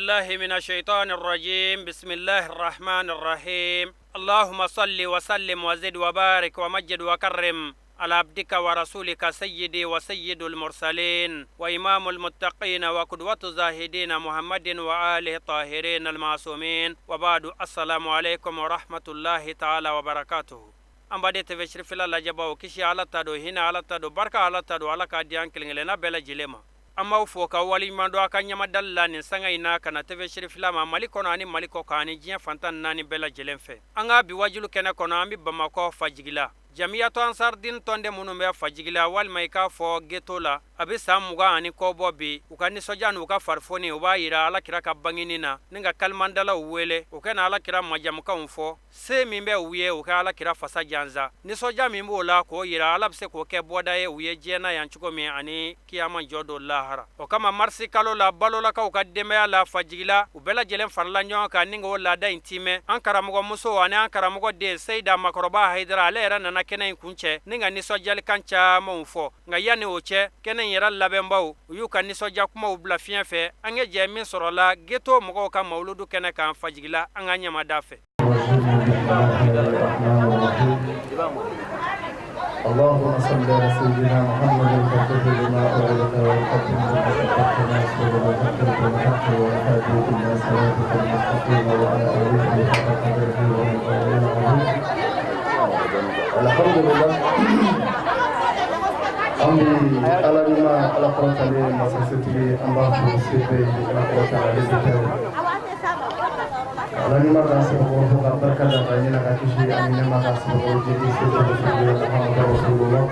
بالله من الشيطان الرجيم. بسم الله الرحمن الرحيم. اللهم صل وسلم وزد وبارك ومجد وكرم على عبدك ورسولك سيدي وسيد المرسلين وإمام المتقين وقدوة الزاهدين محمد وآله الطاهرين المعصومين وبعد. السلام عليكم ورحمة الله تعالى وبركاته. أمبادي تفشر في الله جباو كشي على تدو هنا على تدو بركة على تدو على كاديان كلنا بلا جلما. amma foka wali mando akanya madalla ni sanga ina kana teve shirif lama maliko nani maliko kani jiya fantan nani bela jelenfe anga bi wajulu kena kono ambi bamako fajigila jamiyatu ansar din tonde munumbe fajigila wal maika fo getola abi samuga ani ko bobi ukani sojanu uka farfoni uba ira ala kira ka banginina ninga kalmandala uwele ukena ala kira majamuka unfo se mimbe uye uka ala kira fasa janza ni soja mimbo la ko ira ala bse ko ke boda ye uye jena yanchuko mi ani kiyama jodo lahara o kama marsi kalo la balo la ka uka deme la fajigila ubela jelen farla nyon ka ninga wala da intime ankara mugo muso ani ankara mugo de seida makroba haidara ala era nana kenen kunche ninga ni soja kancha monfo nga yani oche kenen yera labembaw yuka ni soja kuma ubla fienfe ange jemi sorola geto mugo ka mauludu kene kan fajigila anganya madafe. اللهم صل على سيدنا محمد الفاتح لما أغلق والختم لما سبق ناصر والمحق والحق والهادي إلى صراطك المستقيم وعلى آله حق قدره ومقداره العظيم. الحمد لله. أمي على لما على قرة لي مساستي الله سيدي على قرة لي Alani maka sebab untuk berkat dan banyak kasih amin maka sebab jadi sebab Rasulullah.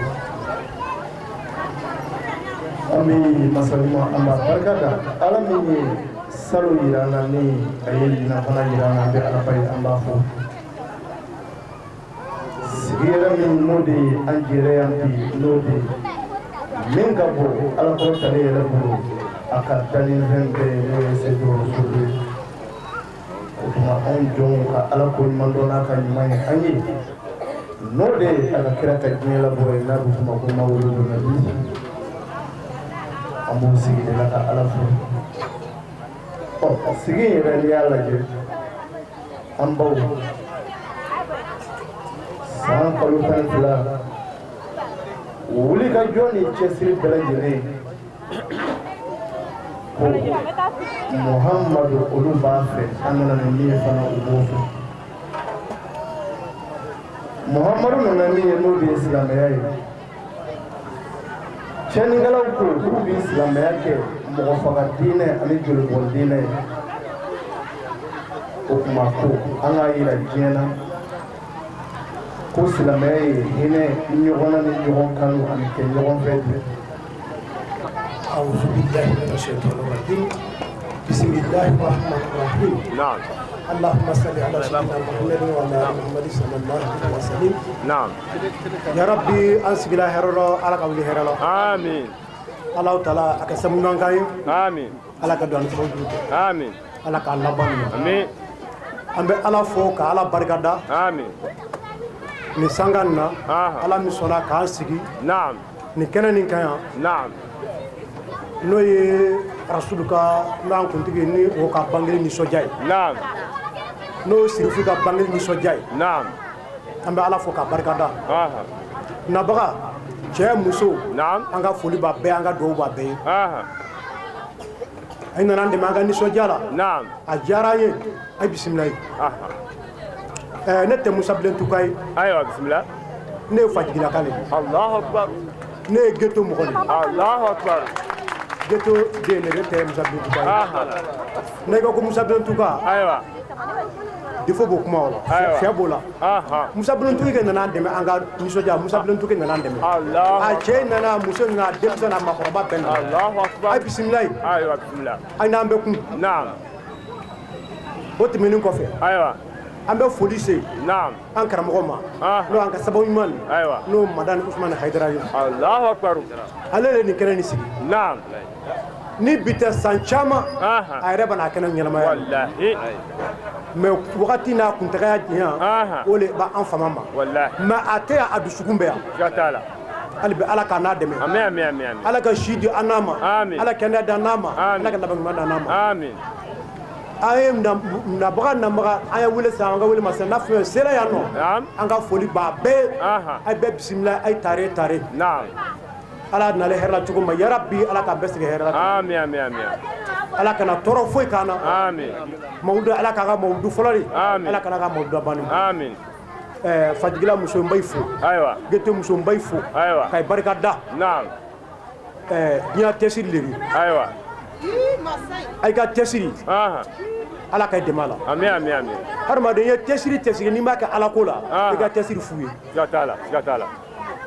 Ami masalima amma berkat alam ini selalu irana ni ayat nak irana be alapai ambafu. Segera min mudi anjire anti mudi mengkabu ala kota ni lalu akar dalil hende ni sebab Rasulullah. Kuma an jon ka ala ko mandona ka nyimani anyi node ala kirata gela boy na kuma ko mawulu na bi amu sigi de la ka ala fu o sigi re yalla je ambaw san kalu tan fila wuli ka joni chesiri bela jere Muhammadu Olubafe anana ni fana ubofu Muhammadu nana ni no bi Islam yayi cheni ngala ko bi Islam yake mo faga dine ani julu bon dine o kuma ko anga ira jena ko Islam yayi ine nyogona ni nyogon kanu ani ke nyogon fete. أعوذ بالله من الشيطان الرجيم. بسم الله الرحمن الرحيم. نعم. اللهم صل على سيدنا محمد وعلى آل محمد صلى الله عليه وسلم. نعم. يا ربي أنسك الله هرلا على قبل هرلا. آمين. الله تعالى أكسمنا كاي. آمين. على كدوان فوق. آمين. على كالله باني. آمين. أمب على فوق على بركة. آمين. نسانغنا. على مسونا كاسكي. نعم. نكنا نكايا. نعم. no ye rasul ka nan kuntigi ni o ka bangeli ni sojay naam no sirifu ka bangeli ni sojay naam ambe ala fo ka barkada aha na baga je muso naam anga foli ba be anga do ba be aha ay nan de maga ni sojala naam a jara ye ay bismillah aha ne te musa blen tukay aywa bismillah ne fajigila kale allahu akbar ne geto mo ko allahu akbar geto de ne te musa blen tukay aha ne ko musa blen tukay aywa defo bo kuma wala febola aha musa blen tukay nana deme anga ni soja musa blen tukay nana deme allah a che nana muso nga demsa na makoroba ben allahu akbar ay bismillah aywa bismillah ay na ambe kun naam boti minin ko fe aywa ambe police naam an karamo ma no an ka sababu man aywa no madan Usman Haidara allahu akbar alele ni kene ni sigi naam ni bita sanchama ay reba na kene nyalama wallahi me wakati na kuntaga ya ole ba an famama wallahi ma ate adu sukumbe ya gatala albi ala kana deme amin amin amin ala ka shidi anama amin ala kana da nama ala ka laban ma da nama amin aye na baga na baga aye wele sa anga wele masana fe sera ya no anga foli ba be ay be bismillah ay tare naam ala na le herla tugo ma ya rabbi ala ka besige herla amin ala kana toro foy kana amin mawdu ala ka ga mawdu folori ala kana ga mawdu banu amin fajigila muso mbay fo aywa gete muso mbay fo aywa kay barka da naam nya tesiri lebi aywa ay ka tesiri ala kay demala amin har ma de ye tesiri ni ma ka ala ko la e ka tesiri fuye gatala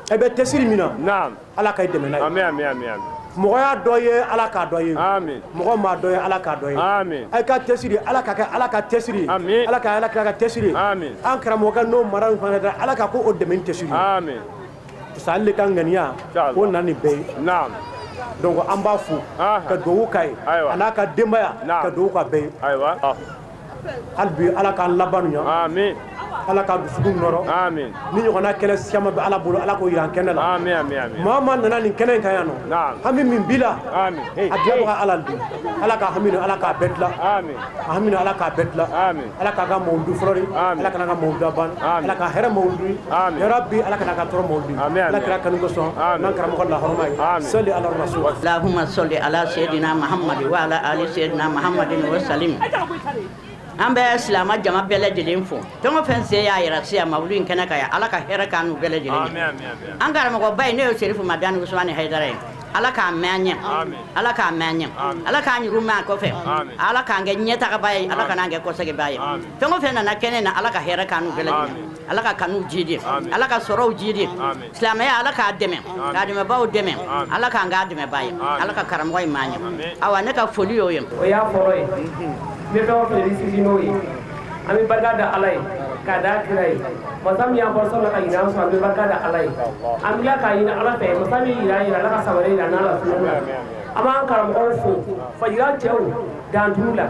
e be tesiri mina naam ala kay demena amin mogo ya doye ala ka doye amin mogo ma doye ala ka doye amin ay ka tesiri ala ka tesiri amin ala ka tesiri amin an kara moga no maran fana ala ka ko o demen tesiri amin salle kan ganiya ko nani be naam donc an b'a fo ka duwawu k'a ye a n'a ka denbaya ka duwawu ka bɛɛ ye hali bi ala k'an labanu ɲa amin ala ka dusukun nɔrɔ amin ni ɲɔgɔnna kɛlɛ siama bɛ ala bolo ala k'o yira an kɛnɛ la amin maa maa nana nin kɛnɛ in kan yan nɔ hami min b'i la a diyabaga ala de ala ka hami ni ala k'a bɛɛ dilan a hami ni ala k'a bɛɛ dilan ala k'a ka mawudu fɔlɔri ala kana ka mawudu ban ala ka hɛrɛ mawudu yarabi ala kana ka tɔɔrɔ mawudu ala kira kanu kosɔn n'an karamɔgɔ lahɔrɔma ye sali ala rasul allahumma salli ala sayyidina muhammad wa ala ali sayyidina muhammadin wa sallim an bɛ silama jama bɛɛ lajɛlen fo fɛn o fɛn se y'a yɛrɛ se a mawulu in kɛnɛ kan yan ala ka hɛrɛ k'an n'u bɛɛ lajɛlen ye an karamɔgɔba ye ne ye serifu madani usmani haidara ye ala k'a mɛn an ɲɛ ala k'a mɛn an ɲɛ ala k'an yuru mɛn a kɔfɛ ala k'an kɛ ɲɛtagaba ye ala kan'an kɛ kɔsɛgɛba ye fɛn o fɛn nana kɛnɛ na ala ka hɛrɛ k'an n'u bɛɛ lajɛlen ala ka kanuw jidi ala ka sɔrɔw jidi silamɛya ala k'a dɛmɛ k'a dɛmɛbaw dɛmɛ ala k'an k'a dɛmɛba ye ala ka karamɔgɔ in mɛn an ɲɛ awa ne ka foli y'o ye o y'a fɔlɔ ye ne bɛ fɛn sisi n'o ye an bɛ barika da ala ye k'a da kira ye masa min y'an bɔ sɔrɔ ka yira an sɔrɔ an bɛ barika da ala ye an bɛ tila k'a ɲini ala fɛ masa min yira ala ka sabali yira n'a la funu la an b'an karamɔgɔw fo fajira cɛw dan t'u la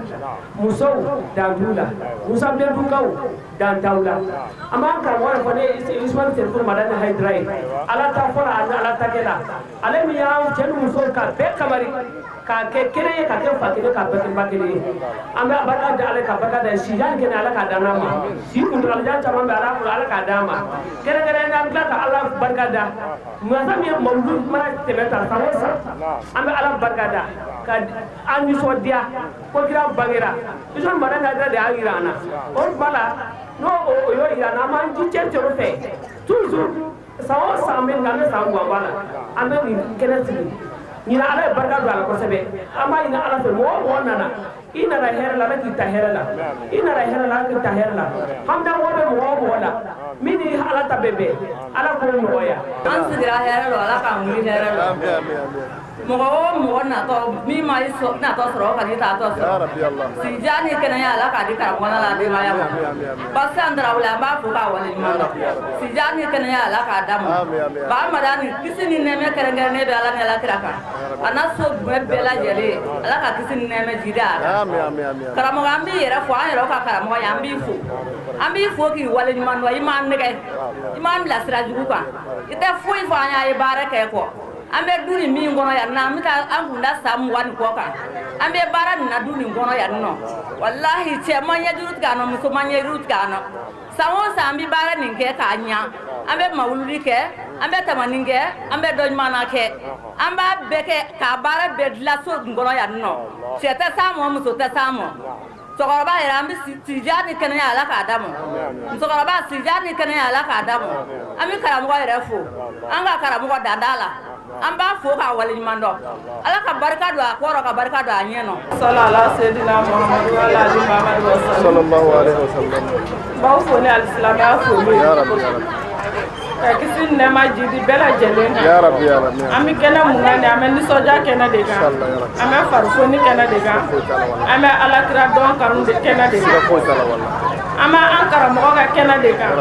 musow dan t'u la musabilendukaw dan t'aw la an b'an karamɔgɔ yɛrɛ fɔ ne ye usmani serifu madani hayidara ye ala ta fɔlɔ ani ala ta kɛ la ale min y'an cɛ ni musow ka bɛɛ kamari k'a kɛ kelen ye ka kɛ fa kelen k'a bɛɛ kɛ ba kelen ye an bɛ barika da ala ka barika da si yanni kɛnɛ ala k'a dan n'a ma si kuntagalajan caman bɛ ala bolo ala k'a d'an ma kɛrɛnkɛrɛnnen an tila ka ala barika da masa min ye mawudu mana tɛmɛ ta san o san an bɛ ala barika da ka an nisɔndiya ko kira bangera usmani madani hayidara de y'a yira an na o tuma la n'o y'o yira an na an b'an ji cɛ o fɛ toujours san o san an bɛ san mugan b'a la an bɛ nin kɛnɛ sigi ɲina ala ye barika don a la kosɛbɛ an b'a ɲini ala fɛ mɔgɔ o mɔgɔ nana i nana hɛrɛ la ala k'i ta hɛrɛ la i nana hɛrɛ la ala k'i ta hɛrɛ la hamida mɔgɔ bɛ mɔgɔ o mɔgɔ la min ni ala ta bɛ bɛn ala k'o nɔgɔya an sigira hɛrɛ la ala k'an wuli hɛrɛ la mɔgɔ o mɔgɔ natɔ min ma natɔ sɔrɔ ka n'i tatɔ sɔrɔ sija ni kɛnɛya ala k'a di karamɔgɔ la denbaya ma basi an tarawele an b'a fo k'a waleɲuman dɔn sija ni kɛnɛya ala k'a d'a ma ba amadu ni kisi ni nɛɛmɛ kɛrɛnkɛrɛnnen bɛ ala ni ala kira kan a n'a so jumɛn bɛɛ lajɛlen ala ka kisi ni nɛɛmɛ jidi a la karamɔgɔ an b'i yɛrɛ fo an yɛrɛ ka karamɔgɔ ye an b'i fo k'i waleɲuman dɔn i m'an nɛgɛ i m'an bila sira jugu kan i tɛ foyi fɔ an y'a ye baara kɛ kɔ an bɛ du nin min kɔnɔ yan nɔ an bɛ taa an kun da san 20 ni kɔ kan an bɛ baara nin na du nin kɔnɔ yan nɔ walahi cɛ ma ɲɛ juru tigɛ an nɔ muso ma ɲɛ juru tigɛ an nɔ san o san an bɛ baara nin kɛ k'a ɲa an bɛ mawuludi kɛ an bɛ tamanin kɛ an bɛ dɔ ɲuman kɛ an b'a bɛɛ kɛ k'a baara bɛɛ dilan so nin kɔnɔ yan nɔ cɛ tɛ s'a mɔ muso tɛ s'a mɔ cɛkɔrɔba yɛrɛ an bɛ sija ni kɛnɛya ala k'a d'a ma musokɔrɔba sija ni kɛnɛya ala k'a d'a ma an bɛ karamɔgɔ yɛrɛ fo an ka karamɔgɔ danda la an b'a fo k'a waleɲuman dɔn ala ka barika don a kɔrɔ ka barika don a ɲɛ nɔ salala sayidina muhammadu wa ala ali muhammadu wa sallallahu alaihi wasallam b'aw fo ni alisilamɛya foli ya rabbi ka kisi ni nɛɛma jidi bɛɛ lajɛlen kan ya rabbi ya rabbi an bɛ kɛnɛ mun kan de an bɛ nisɔndiya kɛnɛ de kan an bɛ farifoni kɛnɛ de kan an bɛ alakira dɔn kanu de kɛnɛ de kan an bɛ an karamɔgɔ ka kɛnɛ de kan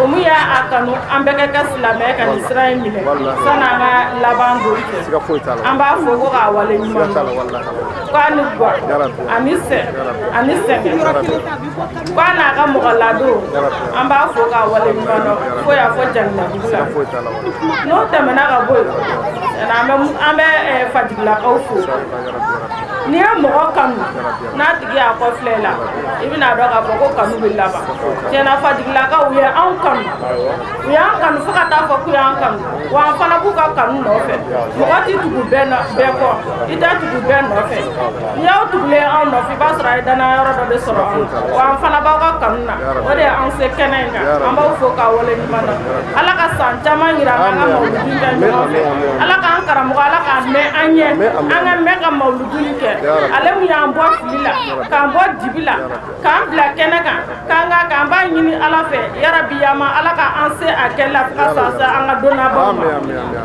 o mun y'a kanu an bɛɛ ka kɛ silamɛ ka nin sira in minɛ san'an ka laban don cɛ an b'a fɔ ko k'a waleɲuman dɔn k'a ni gwa ani sɛgɛn k'a n'a ka mɔgɔ ladon an b'a fɔ k'a waleɲuman dɔn fo y'a fɔ janina dugu la n'o tɛmɛna ka bɔ yen an bɛ fajigilakaw fo n'i ye mɔgɔ kanu n'a tigi y'a kɔ filɛ la i bɛna dɔn k'a fɔ ko kanu bɛ laban tiɲɛna fajigilakaw u ye anw kanu u y'an kanu fo ka taa fɔ k'u y'an kanu wa an fana b'u ka kanu nɔfɛ mɔgɔ tɛ tugu bɛɛ kɔ i tɛ tugu bɛɛ nɔfɛ n'i y'aw tugulen anw nɔfɛ i b'a sɔrɔ a ye danayɔrɔ dɔ de sɔrɔ anw wa an fana b'aw ka kanu na o de ye an se kɛnɛ in kan an b'aw fo k'a wale ɲuman na ala ka san caman yira an ka mawuludi kɛ ɲɔgɔn fɛ ala k'an karamɔgɔ ala k'a mɛn an ɲɛ an ka mɛn ka mawuludi kɛ ale mun y'an bɔ fili la k'an bɔ dibi la k'an bila kɛnɛ kan k'an b'a ɲini ala fɛ yarabi yama ala ka an se a kɛ la fo ka saa se an ka donnabaw ma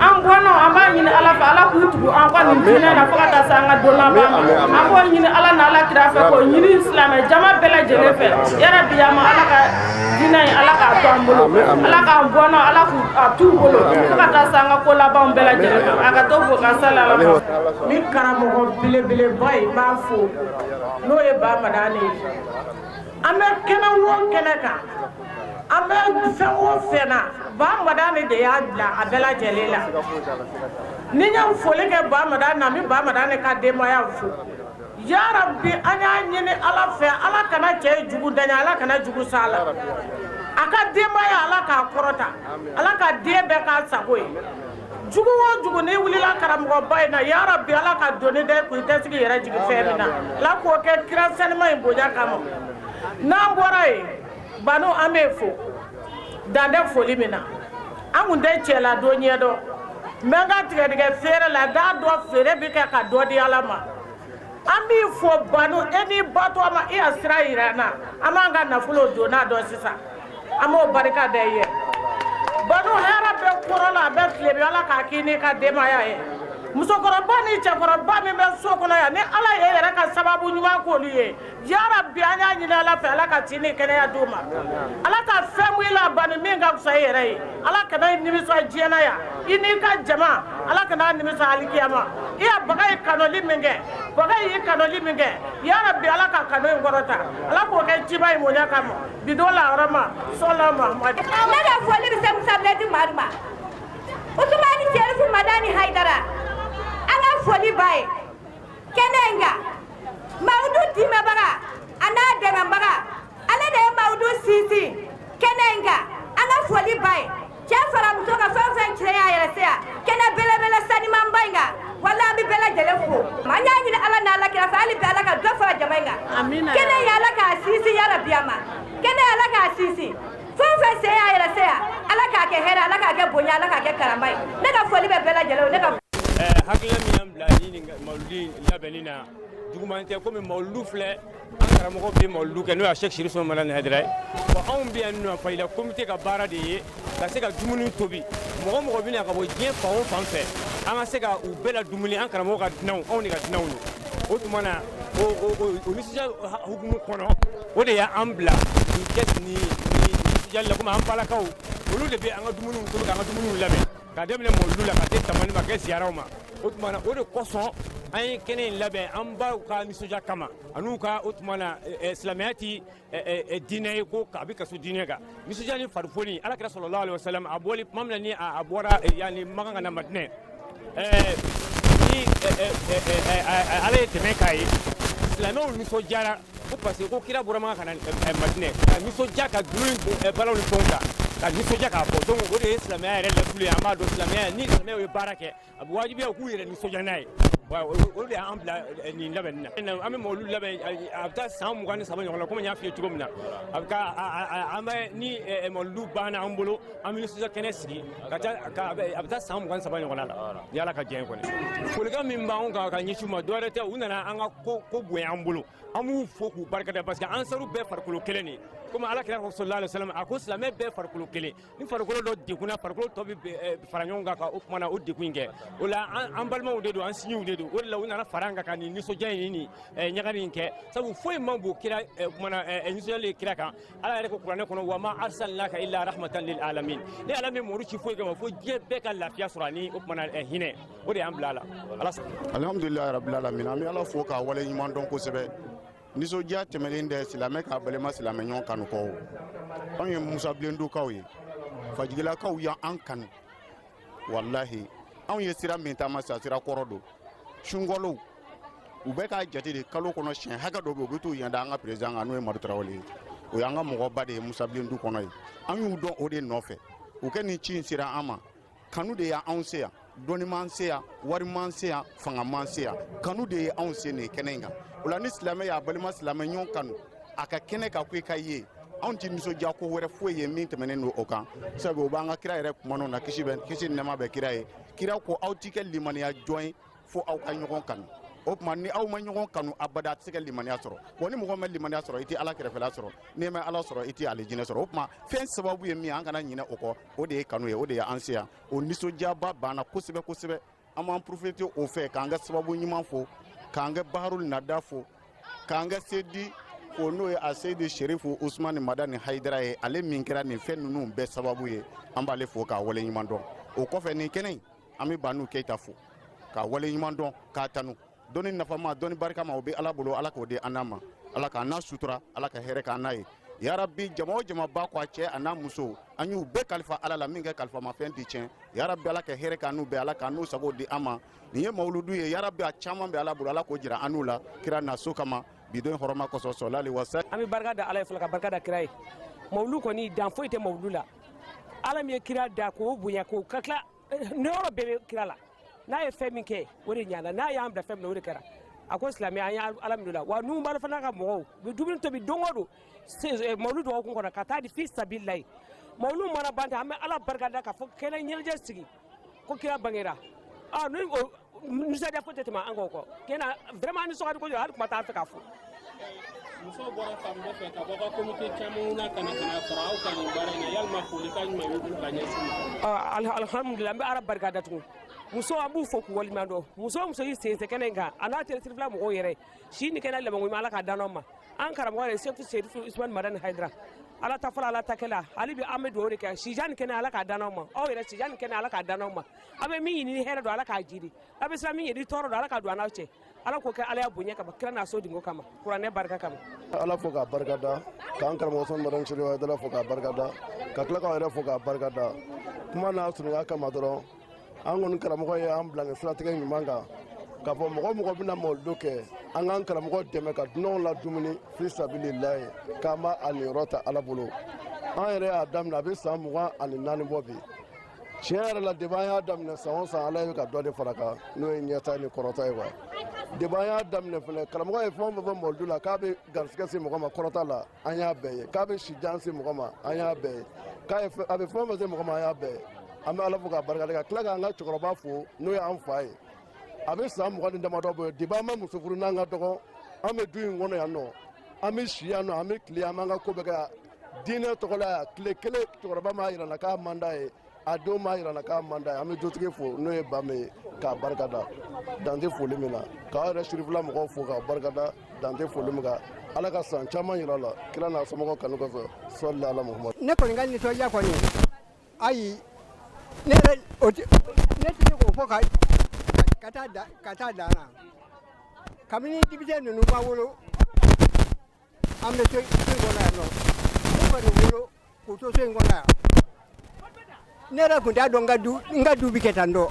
an bɔnɔ an b'a ɲini ala fɛ ala k'u tugu an kɔ nin diinɛ na fo ka taa se an ka donnabaw ma an b'o ɲini ala n'a ala kira fɛ k'o ɲini silamɛ jama bɛɛ lajɛlen fɛ yarabi yama ala ka diinɛ in ala k'a to an bolo ala k'an bɔnɔ ala k'u t'u bolo fo ka taa se an ka ko labanw bɛɛ lajɛlen ma a ka to fo ka sali ala ma ni karamɔgɔ belebeleba ye b'a fo n'o ye ba madani ye an bɛ kɛnɛ o kɛnɛ kan an bɛ fɛn o fɛn na ba madani de y'a bila a bɛɛ lajɛlen la ni n ye foli kɛ ba madani na n bɛ ba madani ka denbaya fo yarabi an y'a ɲini ala fɛ ala kana cɛ jugu daɲa ala kana jugu sa la a ka denbaya ala k'a kɔrɔta ala ka den bɛɛ k'a sago ye jugu o jugu n'i wulila karamɔgɔba in na yarabi ala ka doni dɛ k'i tɛ sigi yɛrɛ jigi fɛn min na ala k'o kɛ kira sanima in bonya kama n'an bɔra yen banu an bɛ fo dan tɛ foli min na an kun tɛ cɛla don ɲɛdɔn n bɛ n ka tigɛtigɛ feere la da dɔ feere bɛ kɛ ka dɔ di ala ma an b'i fo banu e n'i bato ma i ya sira yira n na an b'an ka nafolo don n'a dɔn sisan an b'o barika da i ye banu hɛrɛ bɛ kɔrɔ la a bɛ tile bɛ ala k'a k'i n'i ka denbaya ye musokɔrɔba ni cɛkɔrɔba min bɛ so kɔnɔ yan ni ala ye yɛrɛ ka sababu ɲuman k'olu ye yarabi an y'a ɲini ala fɛ ala ka ci ni kɛnɛya d'u ma ala ka fɛn bɔ i la banu min ka fisa i yɛrɛ ye ala kana i nimisa diɲɛna yan i n'i ka jama ala kana nimisa alikiyama i ya baga ye kanoli min kɛ baga y'i kanoli min kɛ yarabi ala ka kanu in kɔrɔta ala k'o kɛ ciba ye bonya kama bidon la yɔrɔ ma sɔla mahamadu ne ka foli bɛ se musabilɛti madu ma usumani jerifu madani haidara an ka foli ba ye kɛnɛ in kan mawudu dɛmɛbaga a n'a dɛmɛbaga ale de ye mawudu sinsin kɛnɛ in kan an ka foli ba ye cɛ fara muso ka fɛn fɛn tiɲɛ y'a yɛrɛ se yan kɛnɛ belebele sanimanba in kan wala an bɛ bɛɛ lajɛlen fo an y'a ɲini ala n'a alakira fɛ hali bi ala ka dɔ fara jama in kan kɛnɛ ye ala k'a sinsin yarabi a ma kɛnɛ ye ala k'a sinsin fɛn fɛn se y'a yɛrɛ se yan ala k'a kɛ hɛrɛ ala k'a kɛ bonya ala k'a kɛ karama ye ne ka foli bɛ bɛɛ lajɛlen ne ka hakilina min y'an bila ni mawuludi labɛnni na juguman tɛ komi mawuludu filɛ an karamɔgɔ bɛ mawuludu kɛ n'o ye Sheikh Sirif Mamadu Hayidara ye wa anw bɛ yan nɔ Fayila komite ka baara de ye ka se ka dumuni tobi mɔgɔ mɔgɔ bɛ na ka bɔ diɲɛ fan o fan fɛ an ka se ka u bɛɛ la dumuni an karamɔgɔ ka dunanw anw de ka dunanw ye o tuma na o nisɔndiya hukumu kɔnɔ o de y'an bila nin kɛ ni nisɔndiyali la komi an balakaw olu de bɛ an ka dumuniw tobi k'an ka dumuniw labɛn ka daminɛ mawuludu la ka se tamani ma kɛ ziyaraw ma o tuma na o de kosɔn an ye kɛnɛ in labɛn an baw ka nisɔndiya kama an'u ka o tuma na silamɛya ti diinɛ ye ko a bɛ kaso diinɛ kan nisɔndiya ni farifoni alakira sɔlɔlahu alehi wasalam a bɔli tuma min na ni a bɔra yani Maka ka na Madinɛ ni ala ye tɛmɛ k'a ye silamɛw nisɔndiyara ko parce que ko kira bɔra Maka ka na Madinɛ ka nisɔndiya ka dunu balaw ni fɛnw ta ka nisɔndiya k'a fɔ donc o de ye silamɛya yɛrɛ lɛtulu ye an b'a dɔn silamɛya ni silamɛw ye baara kɛ a bɛ wajibiya u k'u yɛrɛ nisɔndiya n'a ye o de y'an bila nin labɛnni na an bɛ mawuludu labɛn a bɛ taa san 23 ɲɔgɔn na komi n y'a f'i ye cogo min na a bɛ ka an bɛ ni mawuludu banna an bolo an bɛ nisɔndiya kɛnɛ sigi ka taa a bɛ taa san 23 ɲɔgɔn na la ni ala ka diɲɛ ye kɔni folikan min b'anw kan ka ɲɛsin u ma dɔwɛrɛ tɛ u nana an ka ko bonya an bolo an b'u fo k'u barikada parce que ansaru bɛɛ farikolo kelen de komi alakira sɔlɔlahu alehi wasalam a ko silamɛ bɛɛ farikolo kelen ni farikolo dɔ degunna farikolo tɔ bɛ fara ɲɔgɔn kan ka o kumana o degun in kɛ o la an balimaw de don an sinjiw de don o de la u nana fara an kan ka nin nisɔndiya in ni ɲagami in kɛ sabu foyi man bon kira kumana nisɔndiyali ye kira kan ala yɛrɛ ko kuranɛ kɔnɔ wa ma arsalnaka illa rahmatan lil alamin ni ala min mɔru ci foyi kama fo diɲɛ bɛɛ ka lafiya sɔrɔ ani o kumana hinɛ o de y'an bila a la ala alhamdulilayi rabbil alamin an bɛ ala fo k'a wale ɲuman dɔn kosɛbɛ nisɔndiya tɛmɛlen tɛ silamɛ k'a balima silamɛ ɲɔgɔn kanu kɔ anw ye musabilendukaw ye fajigilakaw y'an kanu walahi anw ye sira min taama sa sira kɔrɔ don sunkɔlɔw u bɛ k'a jate de kalo kɔnɔ siɲɛ hakɛ dɔ bɛ u bɛ t'u yanda an ka président kan n'o ye Madu Tarawele ye o y'an ka mɔgɔba de ye Musa Bilendu kɔnɔ ye an y'u dɔn o de nɔfɛ u kɛ nin ci in sera an ma kanu de y'anw se yan dɔnniman se yan wariman se yan fangaman se yan kanu de ye anw se nin kɛnɛ in kan o la ni silamɛ y'a balima silamɛ ɲɔgɔn kanu a ka kɛnɛ ka ko i ka ye anw ti nisɔndiya ko wɛrɛ foyi ye min tɛmɛnen don o kan sabu o b'an ka kira yɛrɛ kumanaw na kisi ni nɛɛma bɛ kira ye kira ko aw ti kɛ limaniya jɔn ye fo aw ka ɲɔgɔn kanu o tuma ni aw ma ɲɔgɔn kanu abada a tɛ se ka limaniya sɔrɔ wa ni mɔgɔ ma limaniya sɔrɔ i tɛ ala kɛrɛfɛla sɔrɔ n'i ma ala sɔrɔ i tɛ alijinɛ sɔrɔ o tuma fɛn sababu ye min an kana ɲinɛ o kɔ o de ye kanu ye o de ye an se yan o nisɔndiyaba banna kosɛbɛ kosɛbɛ an b'an profiter o fɛ k'an ka sababu ɲuman fo k'an ka baharul nada fo k'an ka sedi fo n'o ye a seyidi sherifu usmani madani hayidara ye ale min kɛra nin fɛn ninnu bɛɛ sababu ye an b'ale fo k'a wale ɲuman dɔn o kɔfɛ nin kɛnɛ in an bɛ Banu Keyita fo k'a wale ɲuman dɔn k'a tanu dɔnni nafama dɔnni barikama o bɛ ala bolo ala k'o di an n'a ma ala k'an n'a sutura ala ka hɛrɛ k'an n'a ye yarabi jama o jama ba ko a cɛ a n'a muso an y'u bɛɛ kalifa ala la min kɛ kalifamafɛn ti tiɲɛ yarabi ala ka hɛrɛ k'an n'u bɛɛ ala k'an n'u sago di an ma nin ye mawuludu ye yarabi a caman bɛ ala bolo ala k'o jira an n'u la kira na so kama bidon hɔrɔma kɔsɔ sɔlali wasa an bɛ barika da ala ye fɔlɔ ka barika da kira ye mawulu kɔni dan foyi tɛ mawulu la ala min ye kira da k'o bonya k'o ka tila ne yɔrɔ bɛɛ bɛ kira la n'a ye fɛn min kɛ o de ɲana n'a y'an bila fɛn min na o de kɛra a ko silamɛya an ye ala minɛ la wa n'u b'a fana ka mɔgɔw u bɛ dumuni tobi don o don mawulu dɔgɔkun kɔnɔ ka taa di fi sabililayi mawulu mana ban ten an bɛ ala barika da k'a fɔ kɛnɛ ɲɛnajɛ sigi ko kira bangera nisɔndiya foyi tɛ tɛmɛ an k'o kɔ kɛnɛ vraiment ni sɔgɔli kojugu hali kuma t'a fɛ k'a fɔ musow bɔra fan bɛɛ fɛ ka bɔ ka komite caman na ka na fara aw ka nin baara in na yalima folikan jumɛn bɛ bolo ka ɲɛsin alhamdulilah an bɛ ala barika da tugun muso an b'u fo k'u waleɲuman dɔn muso o muso y'i sensɛn kɛnɛ in kan a n'a teresirifila mɔgɔw yɛrɛ si ni kɛnɛ lamɛnkoɲuman ala k'a danna ma an karamɔgɔ yɛrɛ sefu serifu usmani madani hayidara ala ta fɔlɔ ala ta kɛla hali bi an bɛ dugawu de kɛ sijan ni kɛnɛ ala k'a danna ma aw yɛrɛ sijan ni kɛnɛ ala k'a danna ma a bɛ min ɲini hɛrɛ don ala k'a jiri a bɛ siran min yedi tɔɔrɔ don ala k'a don an n'aw cɛ ala k'o kɛ ala y'a bonya kama kira n'a so dingo kama kuranɛ barika kama ala fo k'a barika da k'an karamɔgɔ sɔn madani serifu hayidara fo k'a barika da ka tila k'aw yɛrɛ fo k'a barika da kuma n'a surunya kama dɔrɔn an kɔni karamɔgɔ ye an bila siratigɛ ɲuman kan k'a fɔ mɔgɔ mɔgɔ bɛna mawuludu kɛ an k'an karamɔgɔ dɛmɛ ka dunanw ladumuni fi sabililayi k'an b'a a niyɔrɔ ta ala bolo an yɛrɛ y'a daminɛ a bɛ san 24 bɔ bi tiɲɛ yɛrɛ la depi an y'a daminɛ san o san ala ye ka dɔ de fara kan n'o ye ɲɛta ni kɔrɔta ye depi an y'a daminɛ fɛnɛ karamɔgɔ ye fɛn o fɛn fɔ mawuludu la k'a bɛ garisigɛ se mɔgɔ ma kɔrɔta la an y'a bɛɛ ye k'a bɛ sijan se mɔgɔ ma an y'a bɛɛ ye a bɛ fɛn o fɛn se mɔgɔ ma an y'a bɛɛ ye an bɛ ala fo k'a barika da ka tila k'an ka cɛkɔrɔba fo n'o ye an fa ye a bɛ san 20 ni damadɔ bɔ depi an ma muso furu n'an ka dɔgɔ an bɛ du in kɔnɔ yan nɔ an bɛ si yan nɔ an bɛ tile an b'an ka ko bɛɛ kɛ diinɛ tɔgɔ la yan tile kelen cɛkɔrɔba m'a yira n na k'a man d'a ye a denw m'a yira n na k'a man d'a ye an bɛ dutigi fo n'o ye Bame ye k'a barika da dan tɛ foli min na k'aw yɛrɛ sirifila mɔgɔw fo k'a barika da dan tɛ foli min kan ala ka san caman yira la kira n'a somɔgɔw kanu kɔfɛ sɔli ala Muhamadu. ne kɔni ka nisɔndiya kɔni ayi ne tɛ se k'o fɔ ka taa dan na kabini denmisɛn ninnu ma wolo an bɛ so in kɔnɔ yan nɔ ne kɔni wolo k'u to so in kɔnɔ yan ne yɛrɛ tun t'a dɔn n ka du bɛ kɛ tan dɔ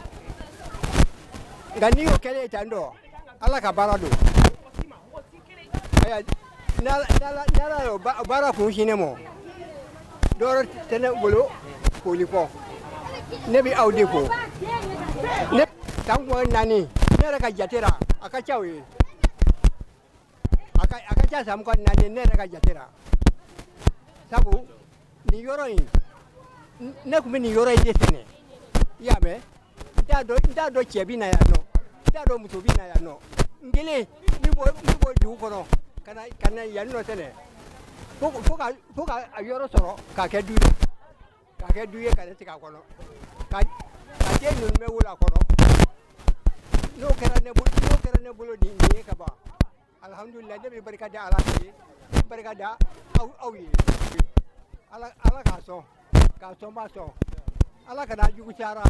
nka n'i y'o kɛlen ye tan dɔ ala ka baara don n'ala y'o baara kun sin ne ma dɔwɛrɛ tɛ ne bolo foli kɔ ne bɛ aw de fo ne san 4 ne yɛrɛ ka jate la a ka ca o ye a ka ca san 4 ne yɛrɛ ka jate la sabu nin yɔrɔ in ne tun bɛ nin yɔrɔ in de sɛnɛ i y'a mɛn n t'a dɔn cɛ bɛ na yan nɔ n t'a dɔn muso bɛ na yan nɔ n kelen n bɛ bɔ dugu kɔnɔ ka na yan nɔ sɛnɛ fo ka a yɔrɔ sɔrɔ k'a kɛ du ye ka ne tigɛ a kɔnɔ ka den ninnu bɛ wolo a kɔnɔ n'o kɛra ne bolo nin ye ka ban alhamdulilah ne bɛ barika da ala ye ne bɛ barika da aw ye ala k'a sɔn b'a sɔn ala kana jugu cayara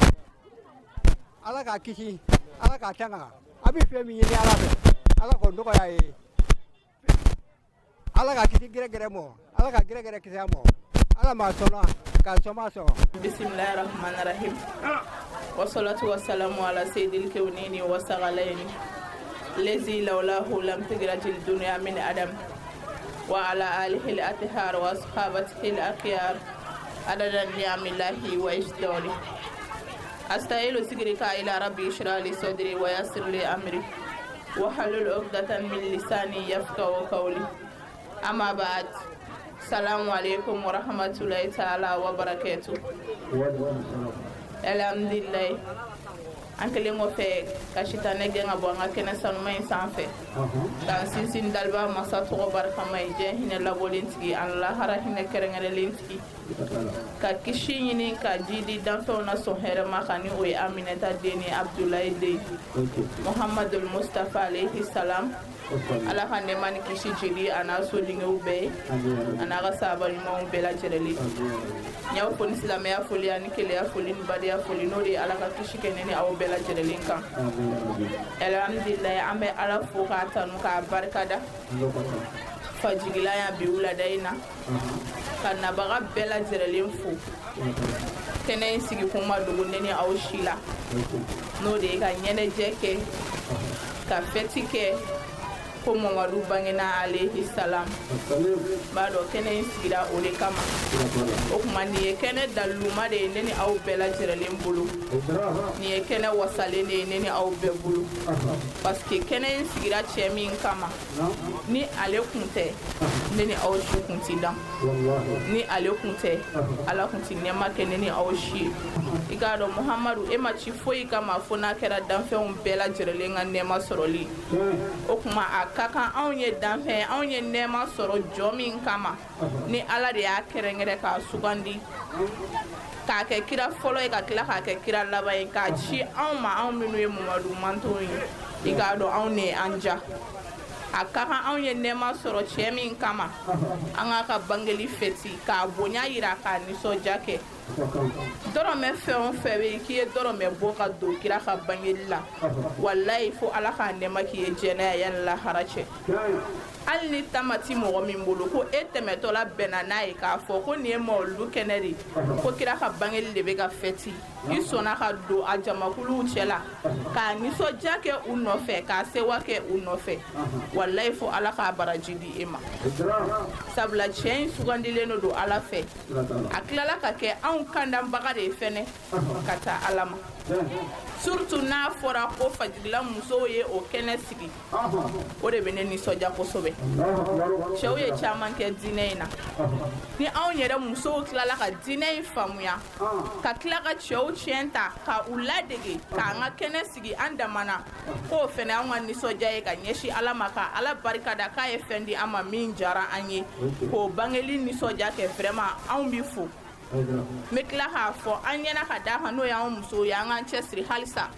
ala k'a kisi ala k'a tanga a bɛ fɛn min ɲini ala fɛ ala k'o nɔgɔya ye ala k'a kisi gɛrɛgɛrɛ mɔ ala ka gɛrɛgɛrɛ kisɛ mɔ ala m'a sɔnna k'a sɔn b'a sɔn bismillahir rahmanir rahim والصلاة والسلام على سيد الكونين والثقلين الذي لولاه لم تجرج الدنيا من أدم وعلى آله الأطهار وأصحابته الأخيار عدد نعم الله وإجلاله. أستعيل سكرك إلى ربي اشرح لي صدري ويسر لي أمري واحلل عقدة من لساني يفقهوا قولي. أما بعد، السلام عليكم ورحمة الله تعالى وبركاته. الحمد لله. Ankele mo fe ka shitane genga bo nga kene sanu may sanfe dan sinsin dalba masa to barka may je hine labolintigi Allah hara hine kerengere lintigi ka kishi ni ka jidi dan to na so here makani o Aminata Deni Abdoulaye Dey Muhammadul Mustafa alayhi salam ala hande man kishi jidi ana so dinga ube ana ga sabari mo bela jereli nyaw fon islam ya foli ani kele ya foli badi ya foli no de ala ka kishi keneni aw bela jereli kan alhamdulillah ame ala fo ka tanu ka barkada fajigila ya biula daina kana baga bela jereli fu kenen sigi kuma dugu neni aw shila no de ka nyene jeke ka fetike ko Mamadou Bangena alayhi salam bado kene sigira ole kama o kuma ni kene daluma de neni aw bela jerelen bulu ni kene wasale de neni aw be bulu parce que kene sigira chemin kama ni ale kunte neni aw shi kunti dan ni ale kunte ala kunti nema kene ni aw shi igado Muhammadu e ma ci foi kama fona kera dan fe on bela jerelen nga nema soroli o kuma kaka onye danfe onye nema soro jomin kama ni ala de ya kerengere ka sugandi ka ke kira folo ka kila ka ke kira labai ka chi ma minu e Mamadou mantoyi igado ne anja akaka onye nema soro chemin kama anga ka bangeli feti ka bonya ira ka ni so jake doro me fe on fe be ki doro me boka do kira ka bangeli la wallahi fo ala ka nema ki jena yalla harache al ni tamati mo min bolo ko etemeto la benana ka fo ko ni mo lu keneri ko kira ka bangeli de be ka feti isona ka do ajamakulu chela ka ni so jake uno fe ka se wake uno fe wallahi fo ala ka barajidi ema sabla chain sugandile no do ala fe aklala ka ke an kanda bagade fene kata alama surtout na fora ko fajila muso ye o kene sigi o de bene ni soja ko sobe chew ye chaman ke dineina ni an yere muso klala ka dinei famuya ka klaka chew chenta ka uladege ka nga kene sigi andamana ko fene an ni soja ye ka nyeshi alama ka ala barika da ka e fendi ama min jara anye ko bangeli ni soja ke vraiment an bi fu mekla ha fo anyana ka da hano ya muso ya nga chesri halisa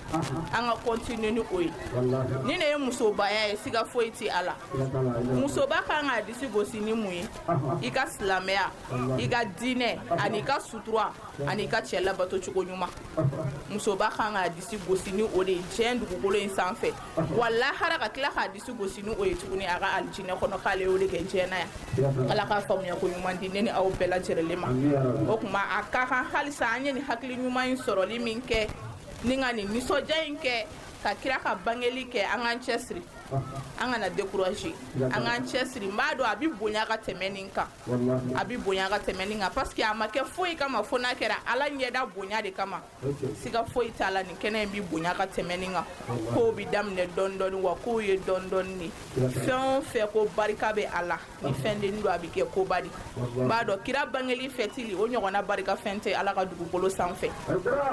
anga continue ni oyi ni ne muso ba ya siga foiti ala muso ba ka nga disi gosi ni muyi ika slamea ika dine anika sutura anika chela bato chuko nyuma muso ba ka nga disi gosi ni ode jendu gugolo insanfe walla haraka kila ha disi gosi ni oyi tukuni aga aljine kono kale ode ke jena ya kala ka famu ya ko nyuma dineni aw bela jerelema kuma akaka halisa anye ni hakili nyuma insoroli minke ninga ni nisoja inke ka kira ka bangeli ke angan chesri anga na décourager anga chesri mbado abibonya ka temeninka abibonya ka temeninga parce que amake foi kama fona kera ala nyeda bonya de kama siga foi tala ni kene bi bonya ka temeninga ko bi damne dondon wa ko ye dondon ni fe ko barika be ala ni fende ndo abike ko badi mbado kira bangeli fetili o nyogona barika fente ala ka dugu bolo sanfe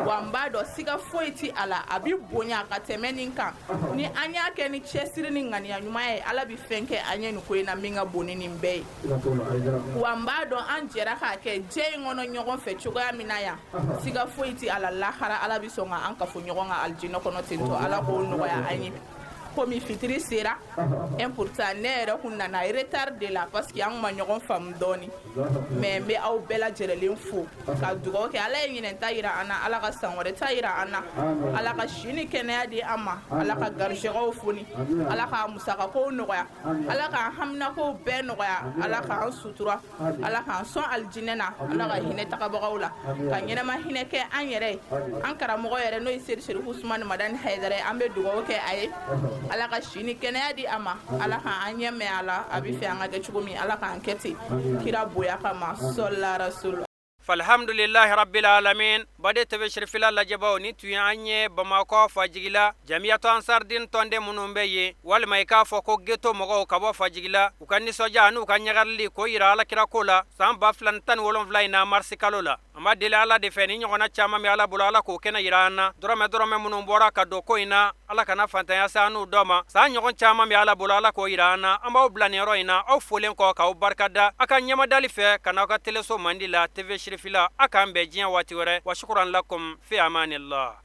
wa mbado siga foi ti ala abibonya ka temeninka ni anya ke ni chesri ni ngani ya nyuma ye ala bi fenke anye ni ko ina minga boni ni mbe wambado anjera ka ke je ngono nyogon fe chuga minaya siga foiti ala lahara ala bi songa anka fo nyogon aljino kono tinto ala ko no ya anye komi fitiri sera important ne yɛrɛ kun nana retard de la parce que an ma ɲɔgɔn faamu dɔɔni mais n bɛ aw bɛɛ lajɛlen fo ka dugawu kɛ ala ye ɲinɛta yira an na ala ka san wɛrɛ ta yira an na ala ka si ni kɛnɛya di an ma ala ka garijɛgɛw foni ala ka musakakow nɔgɔya ala ka haminakow bɛɛ nɔgɔya ala k'an sutura ala k'an sɔn alijinɛ na ala ka hinɛ tagabagaw la ka ɲɛnɛma hinɛ kɛ an yɛrɛ an karamɔgɔ yɛrɛ n'o ye seri serifu usumani madani hayidara ye an bɛ dugawu kɛ a ye ala ka si ni kɛnɛya di a ma ala k'an ɲɛ mɛn a la a bɛ fɛ an ka kɛ cogo min ala k'an kɛ ten kira bonya kama sɔlila rasul falhamdulillahi rabbil alamin bade tebe shirfila lajabaw ni tuya anye bamako fajigila jamiyatu ansardin tonde munun beye walma ka fo ko geto mogo ka bo fajigila ukanni soja anu kan nyagarli ko ira ala kira kola sam baflan tan wolon vlaina marsi kalola amma dele ala de feni nyona chama mi ala bulala ko kena irana dorome munun bora ka do ko ina ala kana fantanya sanu doma sa nyon chama mi ala bulala ko irana amba blani roina o folen ko ka barkada aka nyama dali fe kana ka teleso mandila tv fila akan be jiya wati wore wa shukran lakum fi amanillah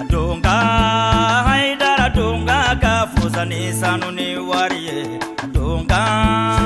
adonga haidara donga ka fuzani sanuni wariye adonga